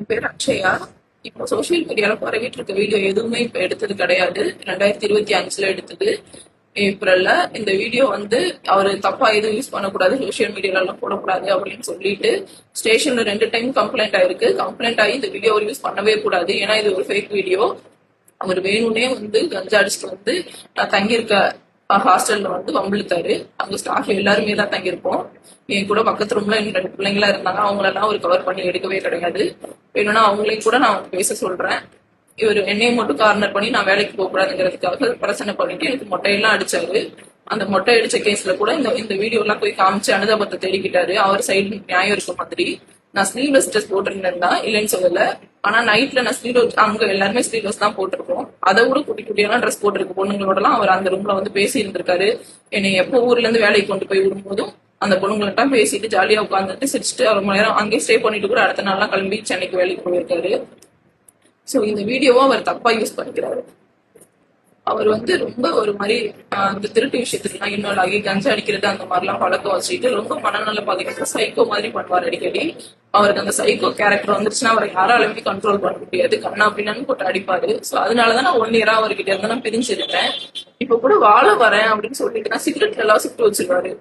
என் பேர் அக்ஷயா. இப்போ சோசியல் மீடியால பரவிட்டு இருக்க வீடியோ எதுவுமே இப்ப எடுத்தது கிடையாது. 2025ல எடுத்தது, ஏப்ரல்ல. இந்த வீடியோ வந்து அவரு தப்பா எதுவும் யூஸ் பண்ணக்கூடாது, சோசியல் மீடியால எல்லாம் போடக்கூடாது அப்படின்னு சொல்லிட்டு ஸ்டேஷன்ல 2 டைம் கம்ப்ளைண்ட் ஆயிருக்கு. கம்ப்ளைண்ட் ஆகி இந்த வீடியோ யூஸ் பண்ணவே கூடாது, ஏன்னா இது ஒரு ஃபேக் வீடியோ. அவர் வேணும்னே வந்து கஞ்சா அடிச்சுட்டு வந்து நான் தங்கியிருக்க ஹாஸ்டல்ல வந்து வம்பிழுத்தாரு. அங்க ஸ்டாஃப் எல்லாருமே தான் தங்கியிருப்போம். என் கூட பக்கத்து ரூம்ல எங்க 2 பிள்ளைங்களா இருந்தாங்க. அவங்களெல்லாம் ஒரு கவர் பண்ணி எடுக்கவே கிடையாது. வேணும்னா அவங்களையும் கூட நான் பேச சொல்றேன். இவர் என்னையும் மட்டும் கார்னர் பண்ணி நான் வேலைக்கு போக கூடாதுங்கிறதுக்காக பிரச்சனை பண்ணிட்டு எனக்கு மொட்டையெல்லாம் அடிச்சாரு. அந்த மொட்டை அடிச்ச கேஸ்ல கூட இந்த இந்த வீடியோ எல்லாம் போய் காமிச்சு அனுதாபத்தை தேடிக்கிட்டாரு. அவர் சைடு நியாயம் இருக்க மாதிரி. நான் ஸ்லீவ்லெஸ் ட்ரெஸ் போட்டிருந்தேன் தான், இல்லைன்னு சொல்லல. ஆனா நைட்ல நான் ஸ்லீவ்லெஸ், அங்க எல்லாருமே ஸ்லீவ்லெஸ் தான் போட்டிருக்கோம். அதை விட குட்டி குட்டியெல்லாம் ட்ரெஸ் போட்டிருக்கு பொண்ணுங்களோட எல்லாம் அவர் அந்த ரூம்ல வந்து பேசி இருந்திருக்காரு. என்னை எப்போ ஊர்ல இருந்து வேலைக்கு கொண்டு போய் விடும்போதும் அந்த பொண்ணுங்கள்ட்ட பேசிட்டு ஜாலியா உட்காந்துட்டு சிரிச்சுட்டு 1 மணி நேரம் அங்கேயே ஸ்டே பண்ணிட்டு கூட அடுத்த நாள்லாம் கிளம்பி சென்னைக்கு வேலைக்கு போயிருக்காரு. சோ இந்த வீடியோவை அவர் தப்பா யூஸ் பண்ணிக்கிறாரு. அவர் வந்து ரொம்ப ஒரு மாதிரி இந்த திருட்டு விஷயத்துக்குலாம் இன்வால்வ் ஆகி கஞ்சா அடிக்கிறது அந்த மாதிரிலாம் பழக்கம் வச்சுட்டு ரொம்ப மனநல பாதிக்கிற சைக்கோ மாதிரி பண்ணுவார் அடிக்கடி. அவருக்கு அந்த சைக்கோ கேரக்டர் வந்துருச்சுன்னா அவரை யாராலுமே கண்ட்ரோல் பண்ண முடியாது. கண்ணா பின்னான்னு போட்டு அடிப்பாரு. சோ அதனாலதான் நான் 1 இயரா அவர்கிட்ட இருந்து நான் பிரிஞ்சிருக்கேன். இப்ப கூட வாழ வரேன் அப்படின்னு சொல்லிட்டு நான் சிகரெட் எல்லாம் சுட்டு வச்சிருவாரு.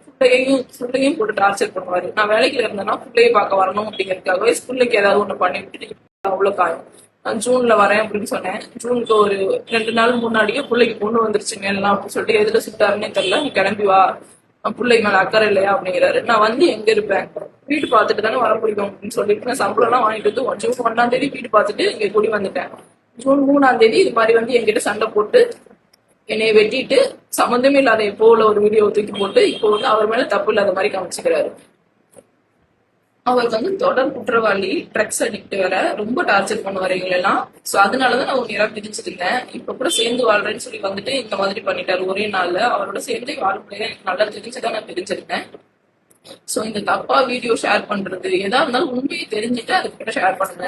ஃபுல்லையும் போட்டு டார்ச்சர் பண்ணுவாரு. நான் வேலைக்குல இருந்தேன்னா பிள்ளைய பார்க்க வரணும் அப்படிங்கிறதுக்காகவே ஸ்கூல்லுக்கு ஏதாவது ஒண்ணு பண்ணி விட்டுட்டு அவ்வளவு காயம். நான் ஜூன்ல வரேன் அப்படின்னு சொன்னேன். ஜூனுக்கு ஒரு 2 நாள் முன்னாடியே பிள்ளைக்கு பொண்ணு வந்துருச்சுங்க எல்லாம் அப்படின்னு சொல்லிட்டு எதுல சுட்டாருன்னே தெரியல. நீ கிளம்பி வா, பிள்ளை மேல அக்கறை இல்லையா அப்படிங்கிறாரு. நான் வந்து எங்க இருப்பேன், வீடு பார்த்துட்டு தானே வர முடியும் அப்படின்னு சொல்லிட்டு நான் சம்பளம் எல்லாம் வாங்கிட்டு வந்து ஜூன் 1ஆம் தேதி வீடு பார்த்துட்டு இங்க கூடி வந்துட்டேன். ஜூன் 3ஆம் தேதி இது மாதிரி வந்து என்கிட்ட சண்டை போட்டு என்னைய வெட்டிட்டு சம்மந்தமே இல்லாத எப்போ உள்ள ஒரு வீடியோ தூக்கி போட்டு இப்போ வந்து அவர் மேல தப்பு இல்லாத மாதிரி காமிச்சுக்கிறாரு. அவர் வந்து தொடர் குற்றவாளி, ட்ரக்ஸ் அடிக்ட் வேற, ரொம்ப டார்ச்சர் பண்ணுவாரு எங்களெல்லாம். சோ அதனாலதான் நான் 1 இயரா பிரிஞ்சிருந்தேன். இப்ப கூட சேர்ந்து வாழ்றேன்னு சொல்லி வந்துட்டு இந்த மாதிரி பண்ணிட்டாரு ஒரே நாள்ல. அவரோட சேர்ந்து வாழ முடியாது, எனக்கு நல்லா தெரிஞ்சுதான் நான் பிரிஞ்சிருக்கேன். சோ இந்த தப்பா வீடியோ ஷேர் பண்றது, எதா இருந்தாலும் உண்மையை தெரிஞ்சுட்டு அதுக்கிட்ட ஷேர் பண்ணுங்க.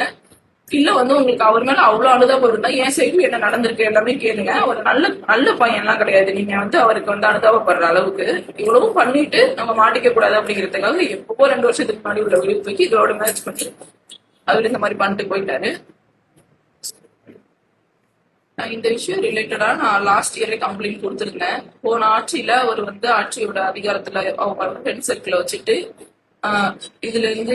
இல்ல வந்து உங்களுக்கு அவர் மேல அவ்வளவு அனுதாபம் இருந்தா என் சைடு என்ன நடந்திருக்கு எல்லாமே கேளுங்க. அவர் நல்ல நல்ல பையன் எல்லாம் கிடையாது. நீங்க வந்து அவருக்கு வந்து அனுதாபப்படுற அளவுக்கு இவ்வளவும் பண்ணிட்டு நம்ம மாட்டிக்க கூடாது அப்படிங்கிறதுக்காக எப்பவோ 2 வருஷத்துக்கு முன்னாடி உள்ள வீடு போய் இதோட மேட்ச் பண்ணி அவர் இந்த மாதிரி பண்ணிட்டு போயிட்டாரு. இந்த விஷயம் ரிலேட்டடா நான் லாஸ்ட் இயரே கம்ப்ளைண்ட் கொடுத்திருந்தேன். போன ஆட்சியில அவர் வந்து ஆட்சியோட அதிகாரத்துல அவங்க ஃப்ரெண்ட் சர்க்கிளை வச்சுட்டு இதுல இருந்து